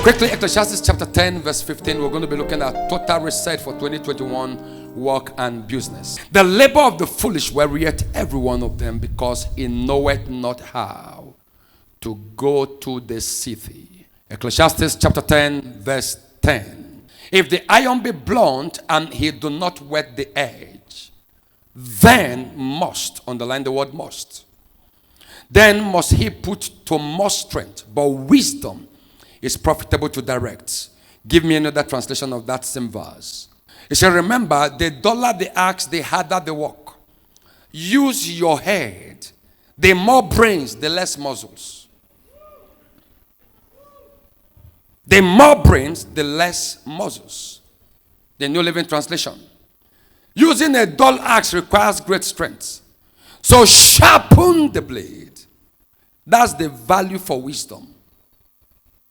Quickly, Ecclesiastes chapter 10, verse 15. We're going to be looking at total reset for 2021 work and business. The labor of the foolish wearieth every one of them, because he knoweth not how to go to the city. Ecclesiastes chapter 10, verse 10. If the iron be blunt and he do not whet the edge, then must, underline the word must, then must he put to more strength. But wisdom is profitable to direct. Give me another translation of that same verse. It said, remember, the duller the axe, the harder the work. Use your head. The more brains, the less muscles. The more brains, the less muscles. The New Living Translation. Using a dull axe requires great strength. So sharpen the blade. That's the value for wisdom.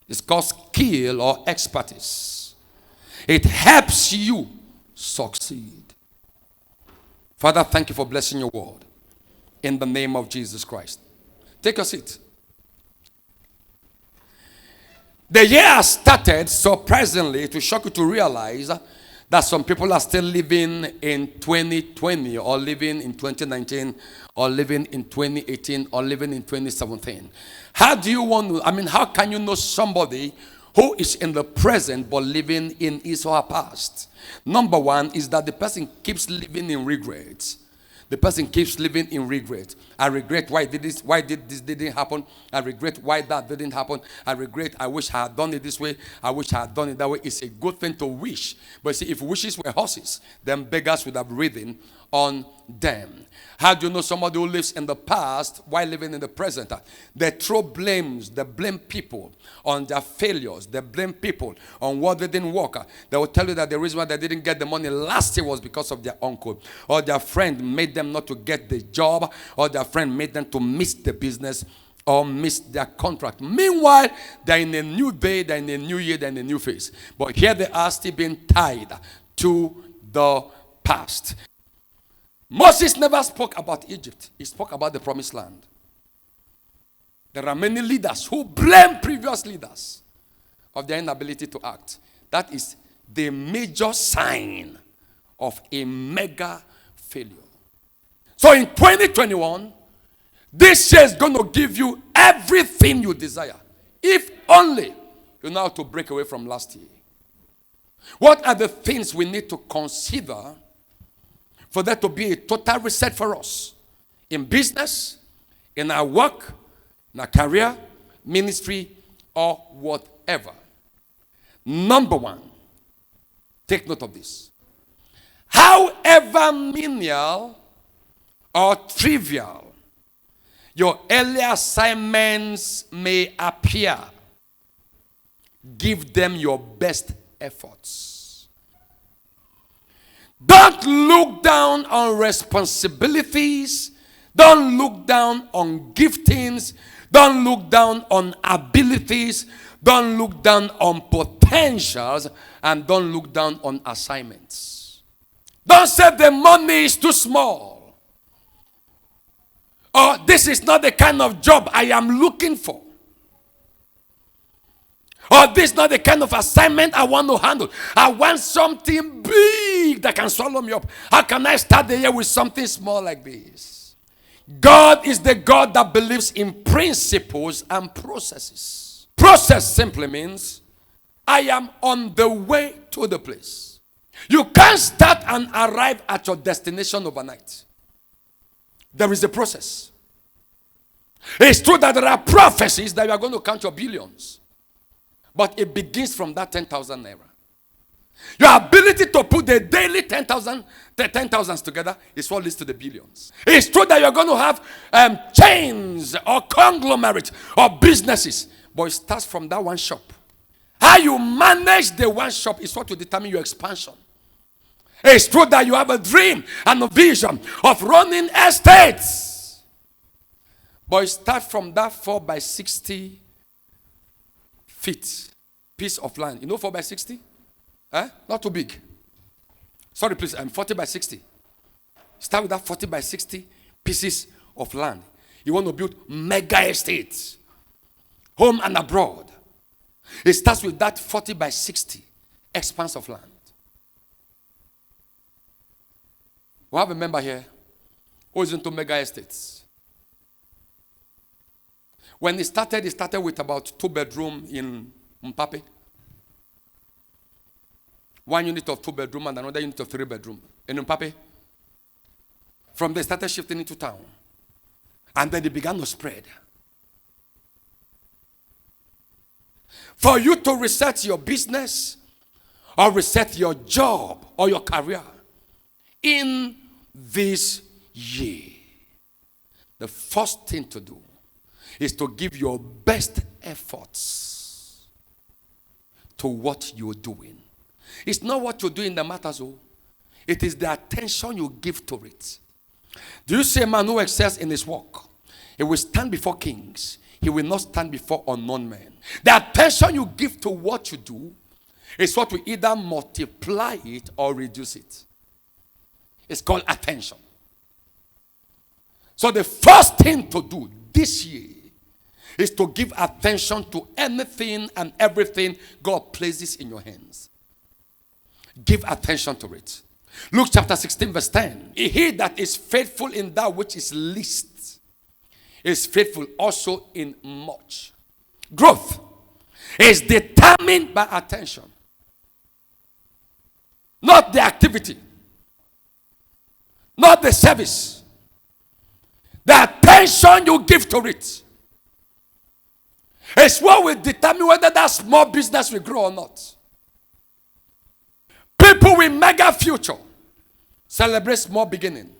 It's called skill or expertise. It helps you succeed. Father, thank you for blessing your word. In the name of Jesus Christ. Take a seat. The year has started, surprisingly, to shock you to realize that some people are still living in 2020 or living in 2019 or living in 2018 or living in 2017. How do you want to, how can you know somebody who is in the present but living in his or her past? Number one is that the person keeps living in regrets. The person keeps living in regret. I regret why this didn't happen. I regret why that didn't happen. I regret, I wish I had done it this way. I wish I had done it that way. It's a good thing to wish. But see, if wishes were horses, then beggars would have ridden on them. How do you know somebody who lives in the past while living in the present? They throw blames, they blame people on their failures. They blame people on what they didn't work. They will tell you that the reason why they didn't get the money last year was because of their uncle. Or their friend made them not to get the job. Or their friend made them to miss the business or miss their contract. Meanwhile, they're in a new day, they're in a new year, they're in a new phase. But here they are still being tied to the past. Moses never spoke about Egypt. He spoke about the promised land. There are many leaders who blame previous leaders of their inability to act. That is the major sign of a mega failure. So in 2021, this year is going to give you everything you desire. If only you know how to break away from last year. What are the things we need to consider for that to be a total reset for us in business, in our work, in our career, ministry, or whatever? Number one, take note of this. However menial or trivial your earlier assignments may appear, give them your best efforts. Don't look down on responsibilities. Don't look down on giftings. Don't look down on abilities. Don't look down on potentials. And don't look down on assignments. Don't say the money is too small. Or this is not the kind of job I am looking for. Or this is not the kind of assignment I want to handle. I want something big that can swallow me up. How can I start the year with something small like this? God is the God that believes in principles and processes. Process simply means I am on the way to the place. You can't start and arrive at your destination overnight. There is a process. It's true that there are prophecies that you are going to count your billions. But it begins from that 10,000 naira. Your ability to put the daily 10,000s together is what leads to the billions. It's true that you're going to have chains or conglomerates or businesses. But it starts from that one shop. How you manage the one shop is what will determine your expansion. It's true that you have a dream and a vision of running estates. But it starts from that 4x60 feet piece of land. You know 4x60? Not too big. Sorry, please. 40x60. Start with that 40x60 pieces of land. You want to build mega estates, home and abroad. It starts with that 40 by 60 expanse of land. We have a member here who is into mega estates. When he started with about 2-bedroom in Mpape. 1 unit of 2-bedroom and another unit of 3-bedroom in Mpape. From there, started shifting into town. And then it began to spread. For you to reset your business or reset your job or your career in this year, the first thing to do is to give your best efforts to what you're doing. It's not what you're doing that matters, oh. It is the attention you give to it. Do you see a man who excels in his work? He will stand before kings. He will not stand before unknown men. The attention you give to what you do is what will either multiply it or reduce it. It's called attention. So the first thing to do this year is to give attention to anything and everything God places in your hands. Give attention to it. Luke chapter 16 verse 10. He that is faithful in that which is least is faithful also in much. Growth is determined by attention. Not the activity. Not the service. The attention you give to it is what will determine whether that small business will grow or not. People with mega future celebrate small beginning.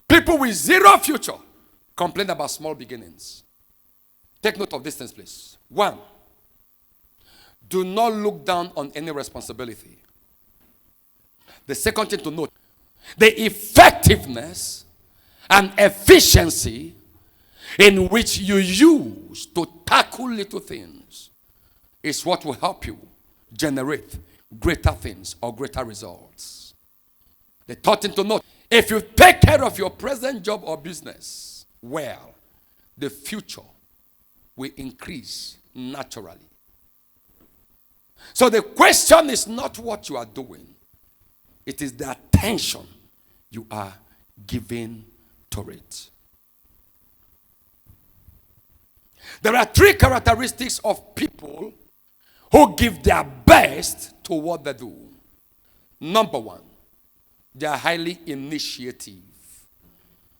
People with zero future complain about small beginnings. Take note of these things, please. 1, do not look down on any responsibility. The second thing to note, the effectiveness and efficiency in which you use to tackle little things is what will help you generate greater things or greater results. The third thing to note, if you take care of your present job or business well, the future will increase naturally. So the question is not what you are doing. It is the attention you are giving to it. There are 3 characteristics of people who give their best to what they do. Number 1, they are highly initiative.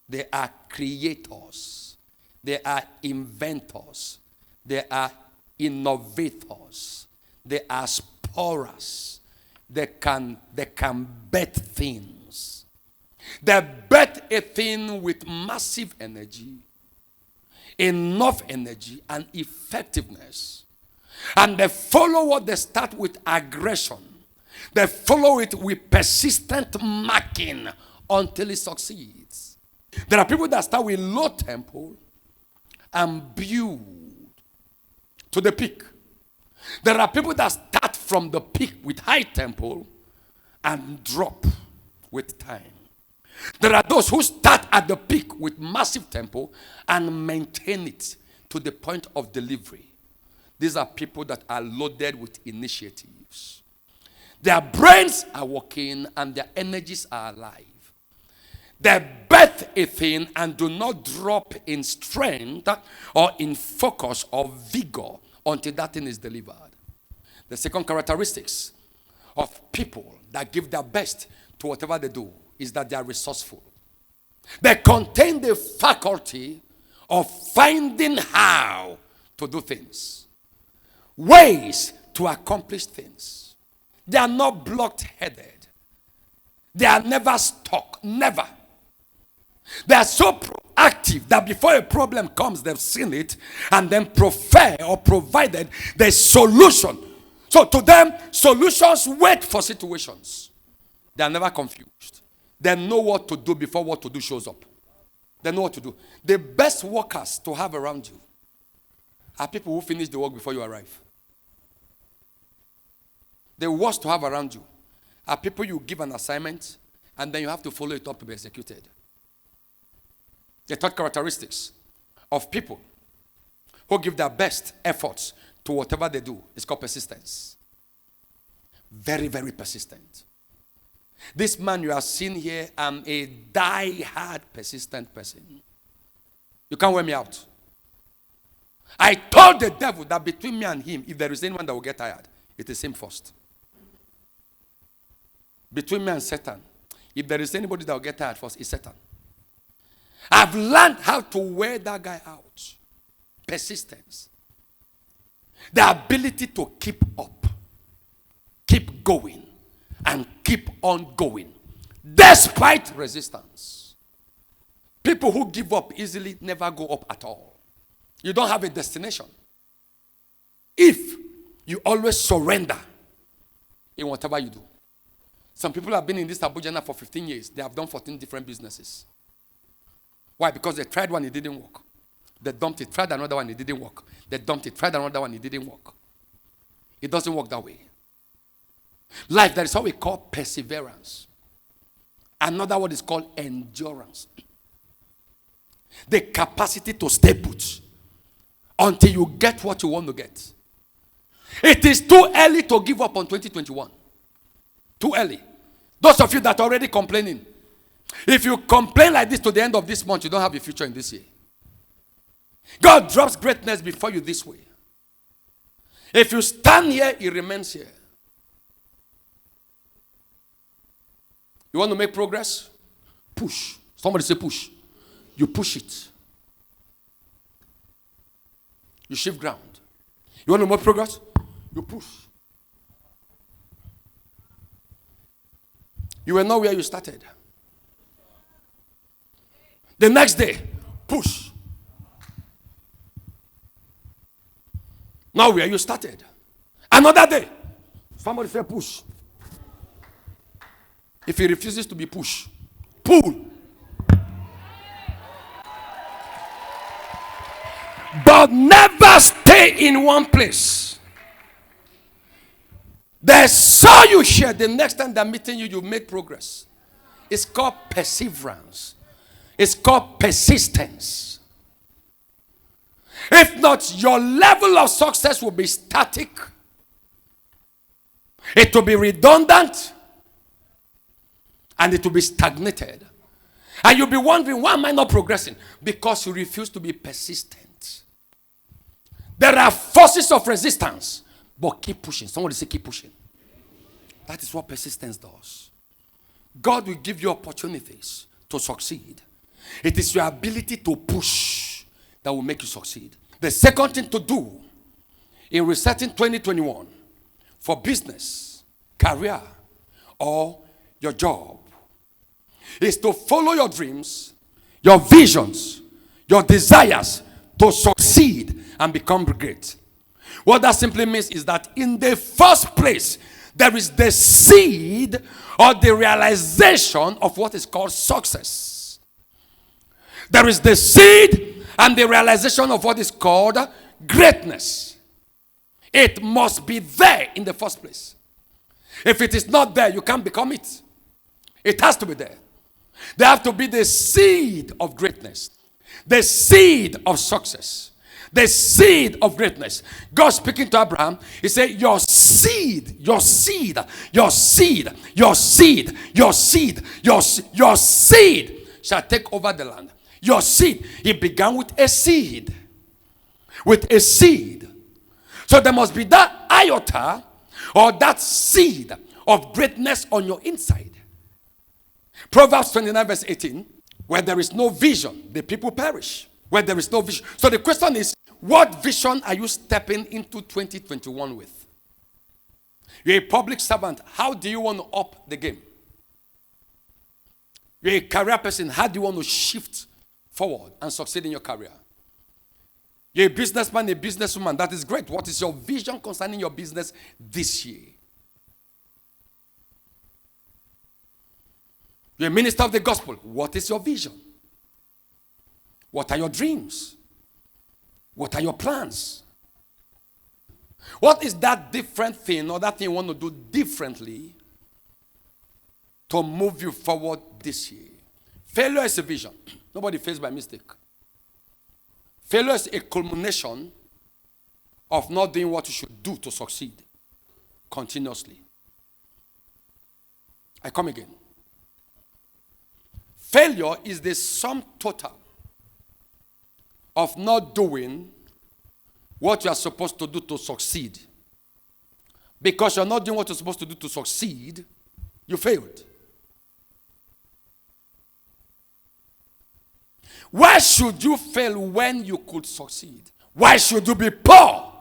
They are creators. They are inventors. They are innovators. They are explorers. They can bet things. They bet a thing with massive energy, enough energy and effectiveness. And they follow what they start with aggression. They follow it with persistent marking until it succeeds. There are people that start with low tempo and build to the peak. There are people that start from the peak with high tempo and drop with time. There are those who start at the peak with massive tempo and maintain it to the point of delivery. These are people that are loaded with initiatives. Their brains are working and their energies are alive. They birth a thing and do not drop in strength or in focus or vigor until that thing is delivered. The second characteristics of people that give their best to whatever they do is that they are resourceful. They contain the faculty of finding how to do things, ways to accomplish things. They are not blocked-headed. They are never stuck, never. They are so proactive that before a problem comes, they've seen it and then prefer or provided the solution. So to them, solutions wait for situations. They are never confused. They know what to do before what to do shows up. They know what to do. The best workers to have around you are people who finish the work before you arrive. The worst to have around you are people you give an assignment and then you have to follow it up to be executed. The third characteristics of people who give their best efforts to whatever they do. It's called persistence. Very, very persistent. This man you are seeing here, I'm a die-hard persistent person. You can't wear me out. I told the devil that between me and him, if there is anyone that will get tired, it is him first. Between me and Satan, if there is anybody that will get tired first, it's Satan. I've learned how to wear that guy out. Persistence. The ability to keep up, keep going, and keep on going, despite resistance. People who give up easily never go up at all. You don't have a destination. If you always surrender in whatever you do. Some people have been in this Abuja now for 15 years. They have done 14 different businesses. Why? Because they tried one, it didn't work. They dumped it, tried another one, it didn't work. They dumped it, tried another one, it didn't work. It doesn't work that way. Life, that is what we call perseverance. Another word is called endurance. The capacity to stay put until you get what you want to get. It is too early to give up on 2021. Too early. Those of you that are already complaining, if you complain like this to the end of this month, you don't have a future in this year. God drops greatness before you this way. If you stand here, it remains here. You want to make progress? Push. Somebody say push. You push it. You shift ground. You want to make progress? You push. You were not where you started. The next day, push. Now where you started. Another day, somebody say push. If he refuses to be pushed, pull. But never stay in one place. They saw you here. The next time they're meeting you, you make progress. It's called perseverance. It's called persistence. If not, your level of success will be static. It will be redundant. And it will be stagnated. And you'll be wondering, why am I not progressing? Because you refuse to be persistent. There are forces of resistance. But keep pushing. Somebody say keep pushing. That is what persistence does. God will give you opportunities to succeed. It is your ability to push that will make you succeed. The second thing to do in resetting 2021 for business, career, or your job is to follow your dreams, your visions, your desires to succeed and become great. What that simply means is that in the first place, there is the seed or the realization of what is called success. There is the seed and the realization of what is called greatness. It must be there in the first place. If it is not there, you can't become it. It has to be there. There have to be the seed of greatness, the seed of success, the seed of greatness. God speaking to Abraham, he said, your seed, your seed, your seed, your seed, your seed, your seed shall take over the land. Your seed. He began with a seed. With a seed. So there must be that iota or that seed of greatness on your inside. Proverbs 29 verse 18, where there is no vision, the people perish. Where there is no vision. So the question is, what vision are you stepping into 2021 with? You're a public servant. How do you want to up the game? You're a career person. How do you want to shift forward and succeed in your career? You're a businessman, a businesswoman. That is great. What is your vision concerning your business this year? You're a minister of the gospel. What is your vision? What are your dreams? What are your plans? What is that different thing or that thing you want to do differently to move you forward this year? Failure is a vision. Nobody fails by mistake. Failure is a culmination of not doing what you should do to succeed continuously. I come again. Failure is the sum total of not doing what you are supposed to do to succeed. Because you're not doing what you're supposed to do to succeed, you failed. Why should you fail when you could succeed? Why should you be poor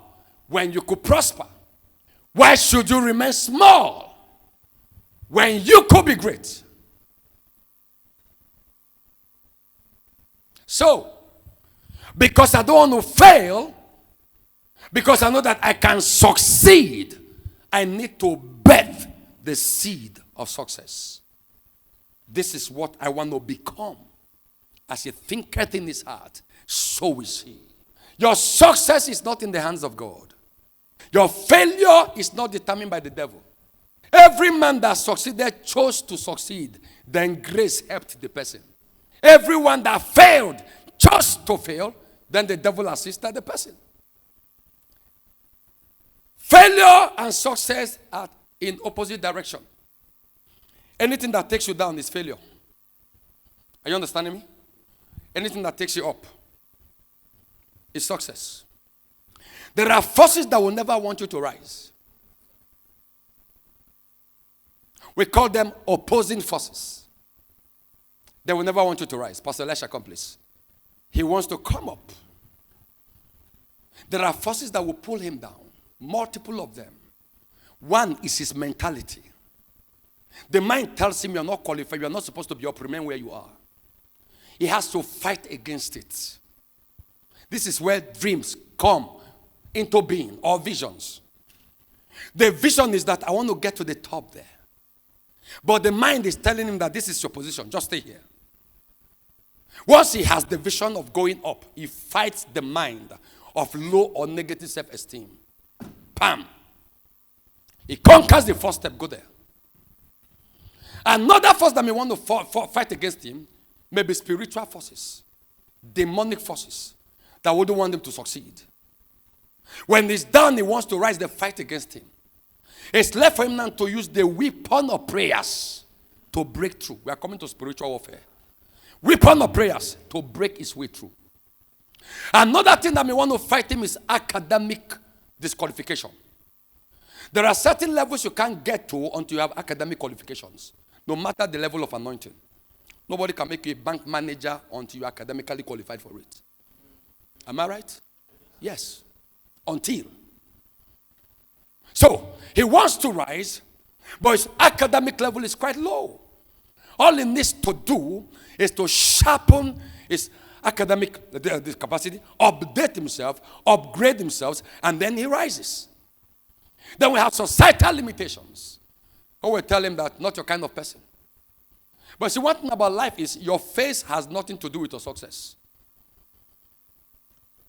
when you could prosper? Why should you remain small when you could be great? So, because I don't want to fail, because I know that I can succeed, I need to birth the seed of success. This is what I want to become. As he thinketh in his heart, so is he. Your success is not in the hands of God. Your failure is not determined by the devil. Every man that succeeded chose to succeed. Then grace helped the person. Everyone that failed chose to fail. Then the devil assisted the person. Failure and success are in opposite direction. Anything that takes you down is failure. Are you understanding me? Anything that takes you up is success. There are forces that will never want you to rise. We call them opposing forces. They will never want you to rise. Pastor Elisha, come please. He wants to come up. There are forces that will pull him down. Multiple of them. One is his mentality. The mind tells him you're not qualified. You're not supposed to be up. Remain where you are. He has to fight against it. This is where dreams come into being, or visions. The vision is that I want to get to the top there. But the mind is telling him that this is your position. Just stay here. Once he has the vision of going up, he fights the mind of low or negative self-esteem. Bam. He conquers the first step. Go there. Another force that may want to fight against him may be spiritual forces, demonic forces that wouldn't want him to succeed. When he's down, he wants to rise, they fight against him. It's left for him now to use the weapon of prayers to break through. We are coming to spiritual warfare. Weapon of prayers to break his way through. Another thing that may want to fight him is academic disqualification. There are certain levels you can't get to until you have academic qualifications, no matter the level of anointing. Nobody can make you a bank manager until you are academically qualified for it. Am I right? Yes. Until. So, he wants to rise, but his academic level is quite low. All he needs to do is to sharpen his academic capacity, update himself, upgrade himself, and then he rises. Then we have societal limitations. Who will tell him that not your kind of person. But see, one thing about life is your face has nothing to do with your success.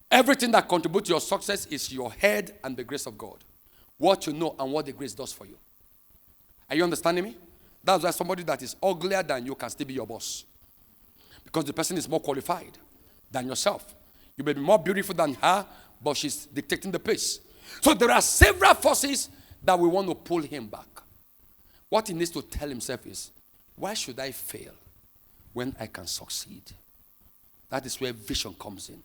Everything that contributes to your success is your head and the grace of God. What you know and what the grace does for you. Are you understanding me? That's why somebody that is uglier than you can still be your boss. Because the person is more qualified than yourself. You may be more beautiful than her, but she's dictating the pace. So there are several forces that we want to pull him back. What he needs to tell himself is, why should I fail when I can succeed? That is where vision comes in.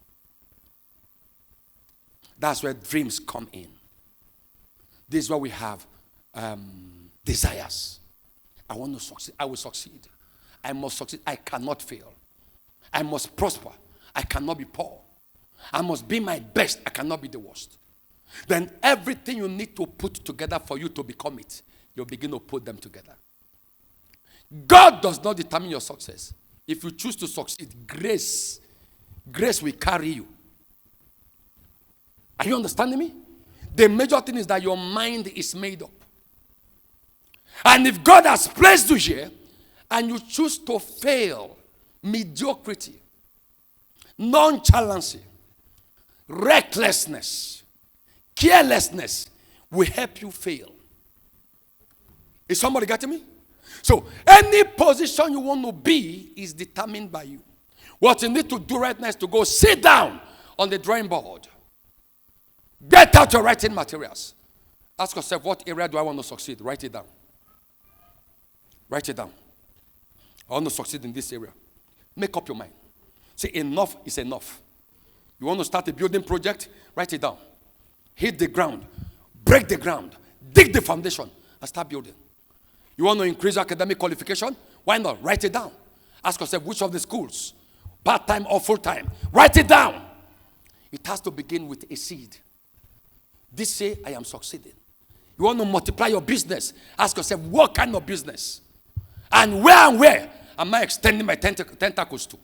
That's where dreams come in. This is where we have desires. I want to succeed. I will succeed. I must succeed. I cannot fail. I must prosper. I cannot be poor. I must be my best. I cannot be the worst. Then everything you need to put together for you to become it, you'll begin to put them together. God does not determine your success. If you choose to succeed, grace will carry you. Are you understanding me? The major thing is that your mind is made up. And if God has placed you here and you choose to fail, mediocrity, nonchalancy, recklessness, carelessness will help you fail. Is somebody getting me? So, any position you want to be is determined by you. What you need to do right now is to go sit down on the drawing board Get out your writing materials. Ask yourself, what area do I want to succeed? Write it down. Write it down. I want to succeed in this area. Make up your mind. Say enough is enough. You want to start a building project? Write it down. Hit the ground. Break the ground. Dig the foundation and start building. You want to increase your academic qualification? Why not? Write it down. Ask yourself which of the schools, part-time or full-time. Write it down. It has to begin with a seed. This say, I am succeeding. You want to multiply your business? Ask yourself, what kind of business? And where am I extending my tentacles to?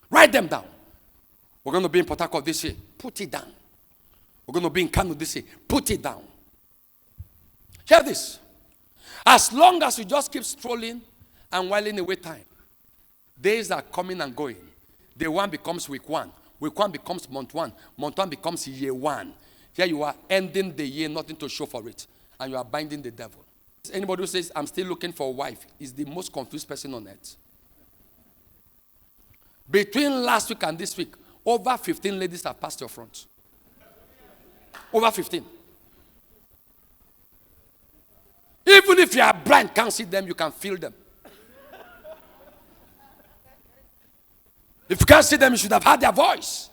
Write them down. We're going to be in Port Harcourt this year. Put it down. We're going to be in Kano this year. Put it down. Hear this. As long as you just keep strolling and whiling away time, days are coming and going. Day one becomes week one. Week one becomes month one. Month one becomes year one. Here you are ending the year, nothing to show for it. And you are binding the devil. Anybody who says, I'm still looking for a wife, is the most confused person on earth. Between last week and this week, over 15 ladies have passed your front. Over 15. Even if you are blind, can't see them, you can feel them. If you can't see them, you should have heard their voice.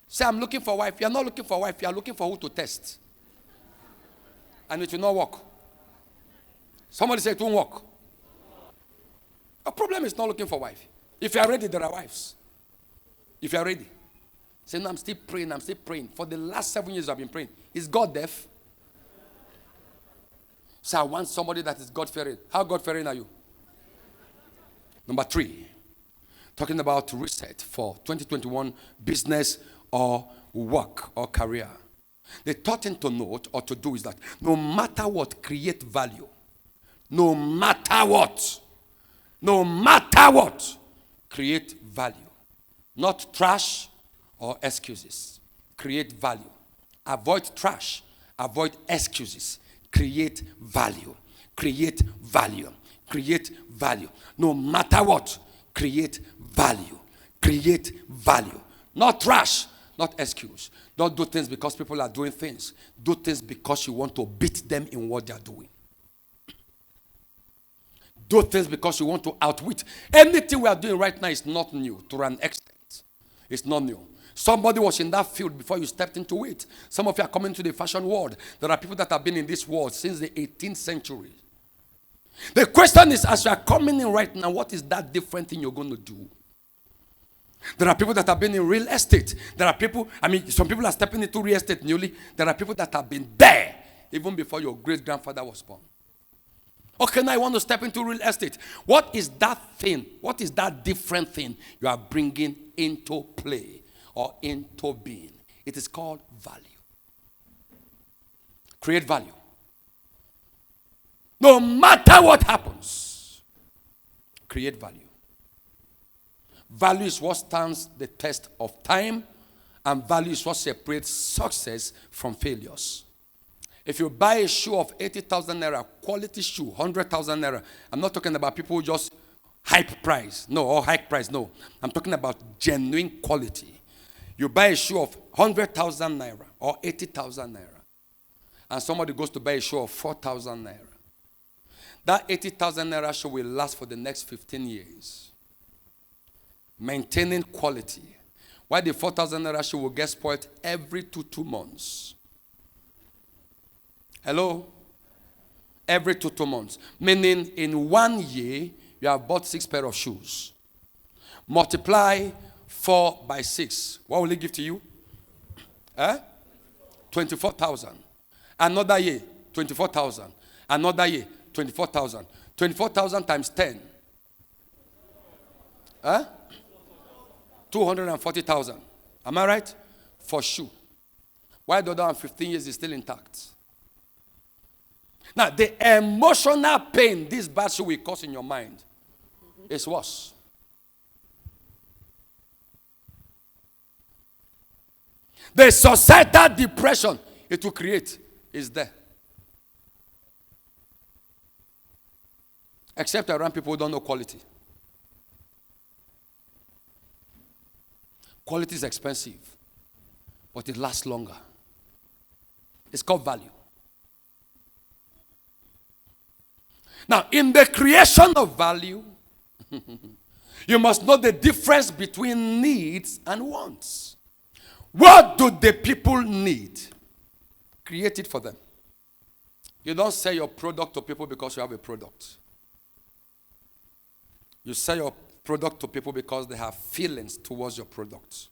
Say, I'm looking for a wife. You are not looking for a wife. You are looking for who to test. And it will not work. Somebody say it won't work. The problem is not looking for a wife. If you are ready, there are wives. If you are ready. Say, no, I'm still praying. I'm still praying. For the last 7 years I've been praying. Is God deaf? So I want somebody that is God-fearing. How God-fearing are you? Number 3. Talking about reset for 2021 business or work or career. The third thing to note or to do is that no matter what, create value. No matter what. No matter what, create value. Not trash or excuses. Create value. Avoid trash. Avoid excuses. Create value. Create value. Create value. No matter what, create value. Create value. Not trash, not excuse. Don't do things because people are doing things. Do things because you want to beat them in what they are doing. Do things because you want to outwit. Anything we are doing right now is not new to an extent. It's not new. Somebody was in that field before you stepped into it. Some of you are coming to the fashion world. There are people that have been in this world since the 18th century. The question is, as you are coming in right now, what is that different thing you're going to do? There are people that have been in real estate. There are people, some people are stepping into real estate newly. There are people that have been there even before your great-grandfather was born. Okay, now I want to step into real estate. What is that thing? What is that different thing you are bringing into play or into being? It is called value. Create value. No matter what happens, create value. Value is what stands the test of time, and value is what separates success from failures. If you buy a shoe of 80,000 naira, quality shoe, 100,000 naira, I'm not talking about people who just hype price, no, or hike price, no. I'm talking about genuine quality. You buy a shoe of 100,000 naira or 80,000 naira, and somebody goes to buy a shoe of 4,000 naira. That 80,000 naira shoe will last for the next 15 years. Maintaining quality. Why the 4,000 naira shoe will get spoiled every 2 months. Hello? Every 2 months. Meaning in 1 year, you have bought 6 pairs of shoes. Multiply 4 by 6. What will it give to you? 24,000. Another year, 24,000. Another year, 24,000. 24,000 times 10. 240,000. Am I right? For shoe. Why the other one 15 years is still intact? Now, the emotional pain this bad shoe will cause in your mind is worse. The societal depression it will create is there. Except around people who don't know quality. Quality is expensive. but it lasts longer. It's called value. Now, in the creation of value, you must know the difference between needs and wants. What do the people need? Create it for them. You don't sell your product to people because you have a product. You sell your product to people because they have feelings towards your product.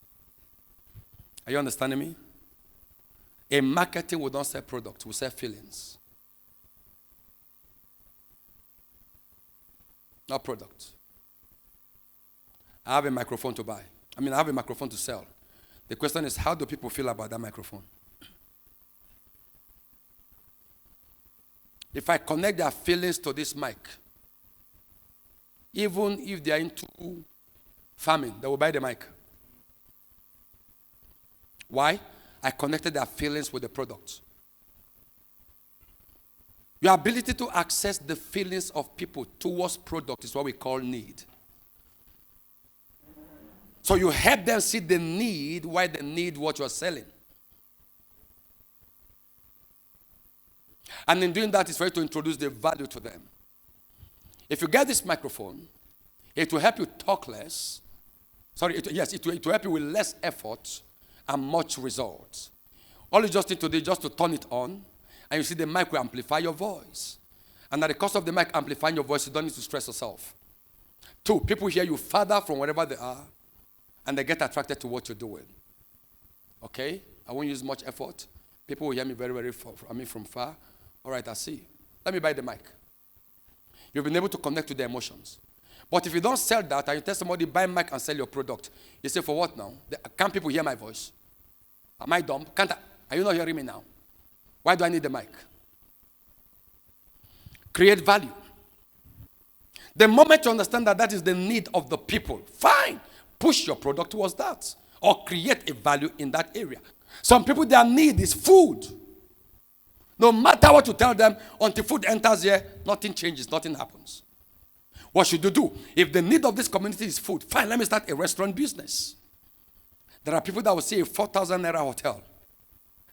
Are you understanding me? In marketing, we don't sell products, we sell feelings. Not product. I have a microphone to buy. I have a microphone to sell. The question is, how do people feel about that microphone? If I connect their feelings to this mic, even if they are into farming, they will buy the mic. Why? I connected their feelings with the product. Your ability to access the feelings of people towards product is what we call need. So you help them see the need, why they need what you're selling. And in doing that, it's for you to introduce the value to them. If you get this microphone, it will help you talk less. It will help you with less effort and much results. All you just need to do is just to turn it on, and you see the mic will amplify your voice. And at the cost of the mic amplifying your voice, you don't need to stress yourself. 2, people hear you farther from wherever they are, and they get attracted to what you're doing. Okay? I won't use much effort. People will hear me very, very far, from far. All right, I see. Let me buy the mic. You've been able to connect to their emotions. But if you don't sell that, and you tell somebody, buy a mic and sell your product, you say, for what now? Can't people hear my voice? Am I dumb? Are you not hearing me now? Why do I need the mic? Create value. The moment you understand that that is the need of the people, fine. Push your product towards that. Or create a value in that area. Some people, their need is food. No matter what you tell them, until food enters here, nothing changes, nothing happens. What should you do? If the need of this community is food, fine, let me start a restaurant business. There are people that will see a 4,000 naira hotel.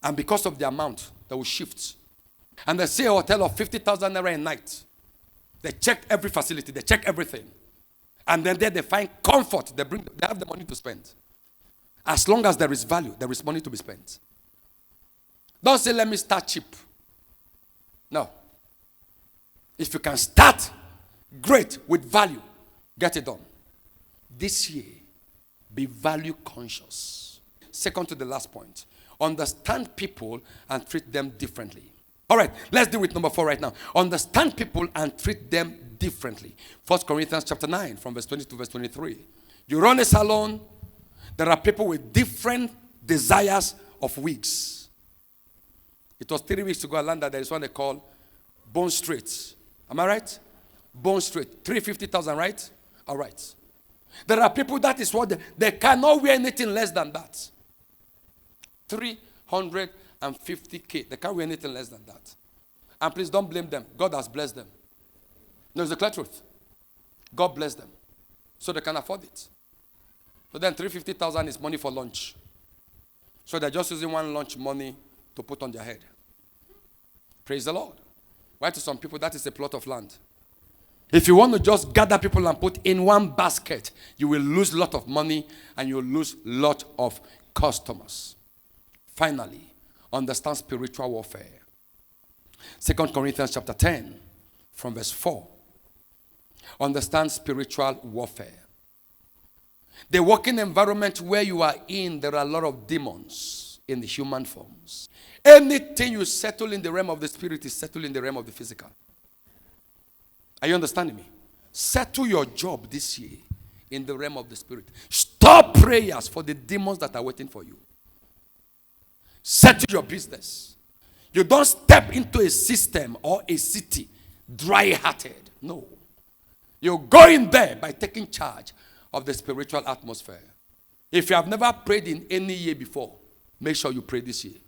And because of the amount, they will shift. And they see a hotel of 50,000 naira a night. They check every facility, they check everything. And then there they find comfort. They have the money to spend. As long as there is value, there is money to be spent. Don't say, let me start cheap. No. If you can start great with value, get it done. This year, be value conscious. Second to the last point, understand people and treat them differently. All right, let's deal with number 4 right now. Understand people and treat them differently. 1 Corinthians chapter 9 from verse 20 to verse 23. You run a salon, there are people with different desires of wigs. It was 3 weeks ago I learned that there is one they call Bone Straight. Am I right? Bone Straight. 350,000, right? All right. There are people that is what they cannot wear anything less than that. 350K. They can't wear anything less than that. And please don't blame them. God has blessed them. No, it's the clear truth. God bless them. So they can afford it. So then 350,000 is money for lunch. So they're just using one lunch money to put on their head. Praise the Lord. Why to some people that is a plot of land? If you want to just gather people and put in one basket, you will lose a lot of money and you will lose a lot of customers. Finally, understand spiritual warfare. 2 Corinthians chapter 10 from verse 4. Understand spiritual warfare. The working environment where you are in, there are a lot of demons in the human forms. Anything you settle in the realm of the spirit is settled in the realm of the physical. Are you understanding me? Settle your job this year in the realm of the spirit. Stop prayers for the demons that are waiting for you. Settle your business. You don't step into a system or a city dry-hearted. No. You go in there by taking charge of the spiritual atmosphere. If you have never prayed in any year before, make sure you pray this year.